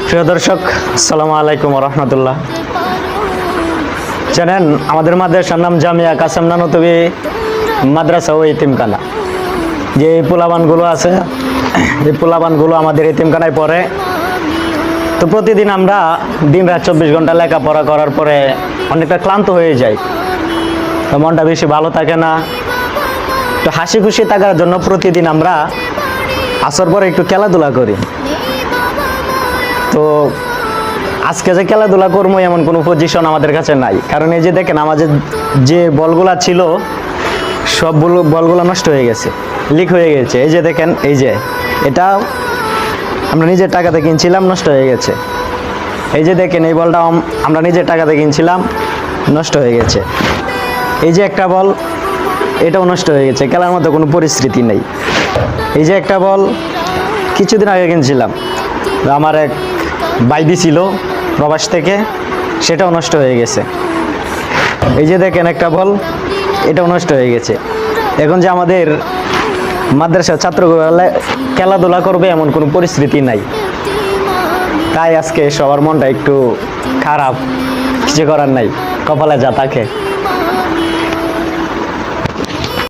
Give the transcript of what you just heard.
প্রিয় দর্শক, আসসালামু আলাইকুম রহমতুল্লাহ। জানেন, আমাদের মাদ্রাসার নাম জামিয়া কাসেম নানুতুবি মাদ্রাসা ও ইতিমখানা। যে পোলাবানগুলো আছে, এই পোলাবানগুলো আমাদের ইতিমখানায় পড়ে। তো প্রতিদিন আমরা দিনরাত 24 ঘন্টা লেখাপড়া করার পরে অনেকটা ক্লান্ত হয়ে যাই, তো মনটা বেশি ভালো থাকে না। তো হাসি খুশি থাকার জন্য প্রতিদিন আমরা আসর পরে একটু খেলাধুলা করি। তো আজকে যে খেলাধুলা করবো এমন কোনো পজিশন আমাদের কাছে নাই, কারণ এই যে দেখেন আমাদের যে বলগুলা ছিল সব বলগুলো নষ্ট হয়ে গেছে, লিক হয়ে গেছে। এই যে দেখেন, এই যে এটা আমরা নিজের টাকাতে কিনছিলাম, নষ্ট হয়ে গেছে। এই যে দেখেন, এই বলটা আমরা নিজের টাকাতে কিনছিলাম, নষ্ট হয়ে গেছে। এই যে একটা বল, এটাও নষ্ট হয়ে গেছে, খেলার মতো কোনো পরিস্থিতি নেই। এই যে একটা বল কিছুদিন আগে কিনছিলাম, আমার এক ভাই দিছিল প্রবাস থেকে, সেটাও নষ্ট হয়ে গেছে। এই যে দেখেন একটা বল, এটাও নষ্ট হয়ে গেছে। এখন যে আমাদের মাদ্রাসার ছাত্রগুলো খেলাধুলা করবে এমন কোনো পরিস্থিতি নাই, তাই আজকে সবার মনটা একটু খারাপ। কিছু করার নাই, কপালে যা থাকে।